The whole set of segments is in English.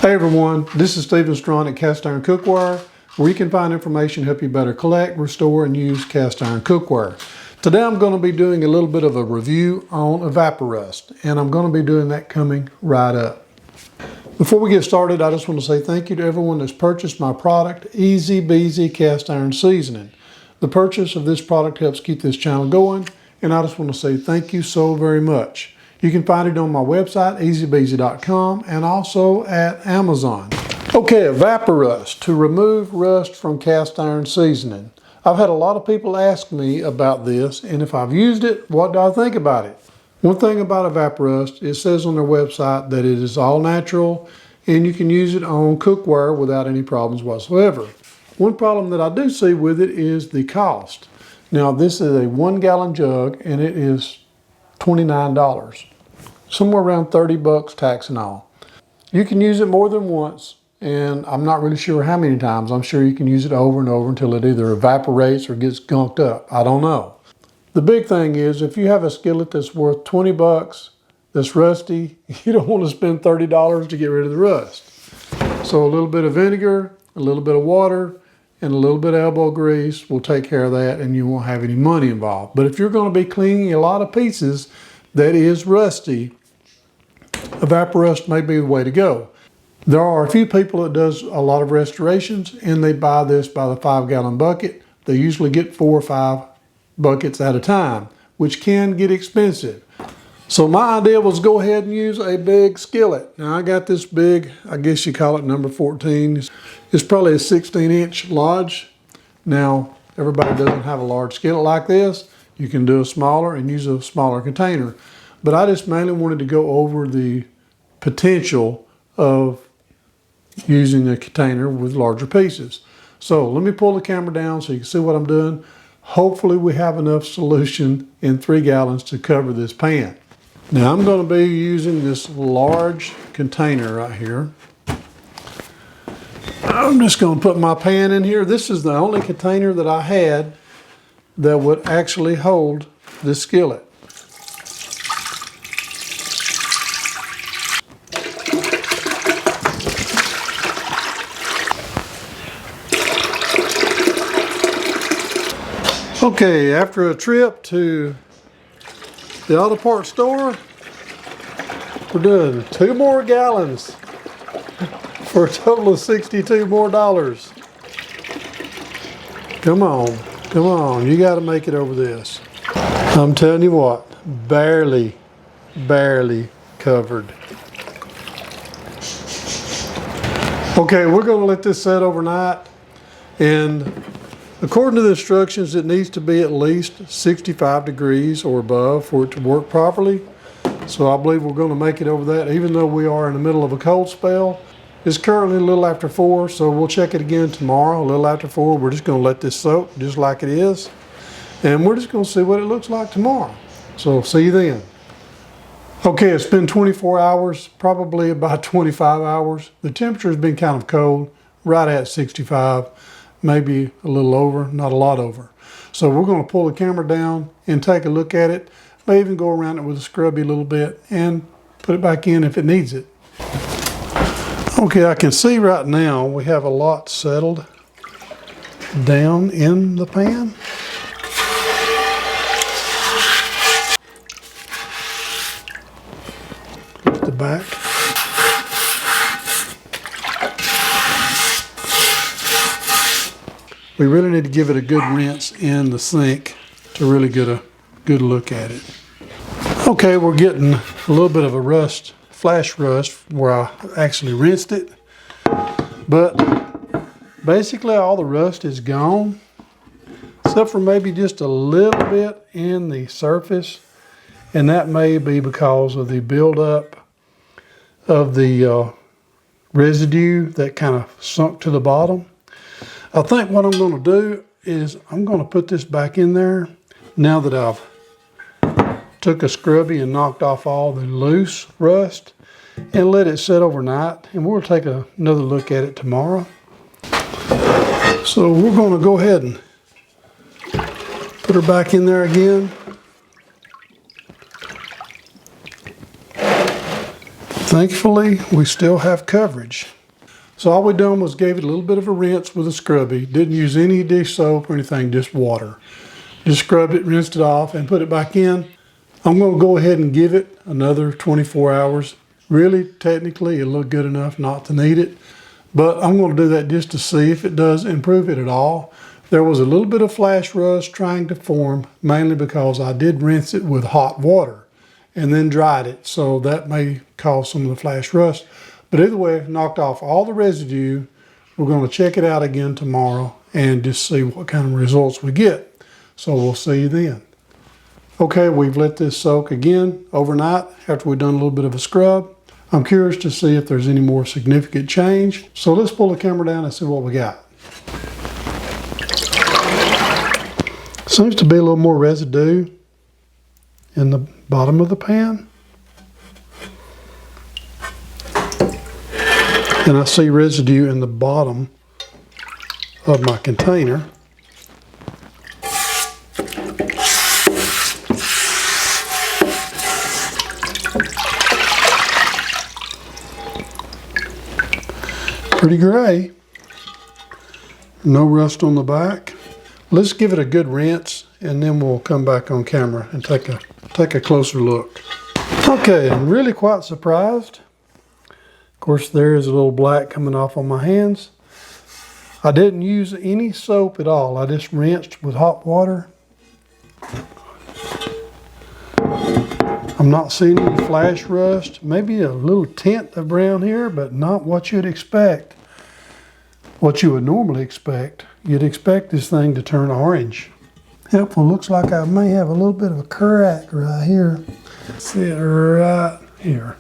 Hey everyone, this is Stephen Strawn at Cast Iron Cookware, where you can find information to help you better collect, restore, and use cast iron cookware. Today I'm going to be doing a little bit of a review on Evapo-Rust, and I'm going to be doing that coming right up. Before we get started, I just want to say thank you to everyone that's purchased my product, Easy Beezy Cast Iron Seasoning. The purchase of this product helps keep this channel going, and I just want to say thank you so very much. You can find it on my website, easybeezy.com, and also at Amazon. Okay, Evapo-Rust, to remove rust from cast iron seasoning. I've had a lot of people ask me about this, and if I've used it, what do I think about it? One thing about Evapo-Rust, it says on their website that it is all natural, and you can use it on cookware without any problems whatsoever. One problem that I do see with it is the cost. Now, this is a 1 gallon jug, and it is $29. Somewhere around 30 bucks tax and all. You can use it more than once, and I'm not really sure how many times. I'm sure you can use it over and over until it either evaporates or gets gunked up. I don't know. The big thing is, if you have a skillet that's worth 20 bucks, that's rusty, you don't want to spend $30 to get rid of the rust. So a little bit of vinegar, a little bit of water, and a little bit of elbow grease will take care of that, and you won't have any money involved. But if you're going to be cleaning a lot of pieces that is rusty, Evapo-Rust may be the way to go. There are a few people that does a lot of restorations, and they buy this by the 5 gallon bucket. They usually get 4 or 5 buckets at a time, which can get expensive. So my idea was go ahead and use a big skillet. Now I got this big, I guess you call it number 14. It's probably a 16-inch Lodge. Now, everybody doesn't have a large skillet like this. You can do a smaller and use a smaller container. But I just mainly wanted to go over the potential of using a container with larger pieces. So let me pull the camera down so you can see what I'm doing. Hopefully we have enough solution in 3 gallons to cover this pan. Now I'm going to be using this large container right here. I'm just going to put my pan in here. This is the only container that I had that would actually hold this skillet. Okay, after a trip to the auto parts store, we're doing 2 more gallons for a total of $62 more. Come on, you got to make it over this. I'm telling you what, barely covered. Okay, we're going to let this set overnight, and according to the instructions, it needs to be at least 65 degrees or above for it to work properly. So I believe we're going to make it over that, even though we are in the middle of a cold spell. It's currently a little after 4, so we'll check it again tomorrow, a little after 4. We're just going to let this soak just like it is. And we're just going to see what it looks like tomorrow. So see you then. Okay, it's been 24 hours, probably about 25 hours. The temperature has been kind of cold, right at 65. Maybe a little over, not a lot over. So we're going to pull the camera down and take a look at it. May even go around it with a scrubby a little bit and put it back in if it needs it. Okay, I can see right now we have a lot settled down in the pan. Here's the back. We really need to give it a good rinse in the sink to really get a good look at it. Okay, we're getting a little bit of a rust, flash rust, where I actually rinsed it. But basically all the rust is gone, except for maybe just a little bit in the surface. And that may be because of the buildup of the residue that kind of sunk to the bottom. I think what I'm going to do is I'm going to put this back in there now that I've took a scrubby and knocked off all the loose rust, and let it set overnight, and we'll take another look at it tomorrow. So we're going to go ahead and put her back in there again. Thankfully, we still have coverage. So all we done was gave it a little bit of a rinse with a scrubby. Didn't use any dish soap or anything, just water. Just scrubbed it, rinsed it off, and put it back in. I'm going to go ahead and give it another 24 hours. Really, technically, it looked good enough not to need it. But I'm going to do that just to see if it does improve it at all. There was a little bit of flash rust trying to form, mainly because I did rinse it with hot water and then dried it. So that may cause some of the flash rust. But either way, knocked off all the residue. We're going to check it out again tomorrow and just see what kind of results we get. So we'll see you then. Okay, we've let this soak again overnight after we've done a little bit of a scrub. I'm curious to see if there's any more significant change. So let's pull the camera down and see what we got. Seems to be a little more residue in the bottom of the pan. And I see residue in the bottom of my container. Pretty gray. No rust on the back. Let's give it a good rinse and then we'll come back on camera and take a closer look. Okay, I'm really quite surprised. Of course, there is a little black coming off on my hands. I didn't use any soap at all. I just rinsed with hot water. I'm not seeing any flash rust. Maybe a little tint of brown here, but not what you'd expect. What you would normally expect. You'd expect this thing to turn orange. Helpful, looks like I may have a little bit of a crack right here. See it right here.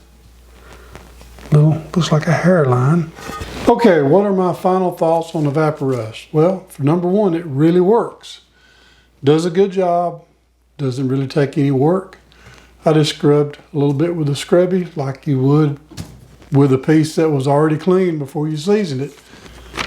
Looks like a hairline. Okay, what are my final thoughts on Evapo-Rust? Well, for number one, it really works. Does a good job. Doesn't really take any work. I just scrubbed a little bit with a scrubby like you would with a piece that was already clean before you seasoned it.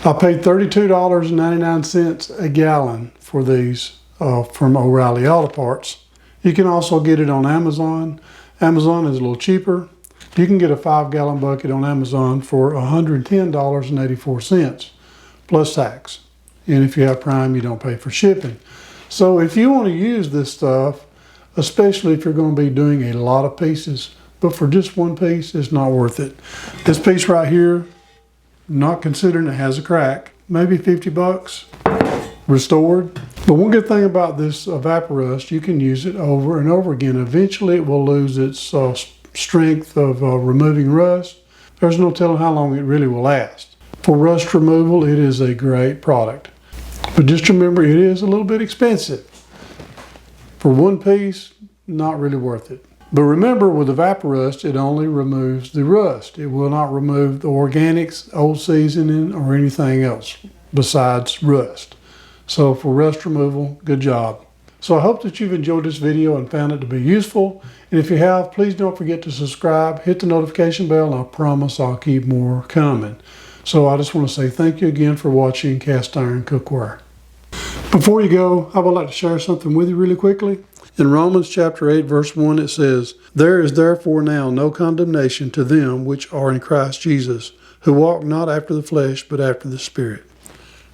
I paid $32.99 a gallon for these from O'Reilly Auto Parts. You can also get it on Amazon. Amazon is a little cheaper. You can get a 5-gallon bucket on Amazon for $110.84 plus tax. And if you have Prime, you don't pay for shipping. So if you want to use this stuff, especially if you're going to be doing a lot of pieces, but for just one piece, it's not worth it. This piece right here, not considering it has a crack, maybe 50 bucks restored. But one good thing about this Evapo-Rust, you can use it over and over again. Eventually it will lose its strength of removing rust. There's no telling how long it really will last. For rust removal, it is a great product. But just remember, it is a little bit expensive. For one piece, not really worth it. But remember, with Evapo-Rust, it only removes the rust. It will not remove the organics, old seasoning, or anything else besides rust. So for rust removal, good job. So I hope that you've enjoyed this video and found it to be useful. And if you have, please don't forget to subscribe, hit the notification bell, and I promise I'll keep more coming. So I just want to say thank you again for watching Cast Iron Cookware. Before you go, I would like to share something with you really quickly. In Romans chapter 8, verse 1, it says, "There is therefore now no condemnation to them which are in Christ Jesus, who walk not after the flesh, but after the Spirit."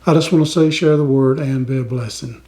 I just want to say, share the word and be a blessing.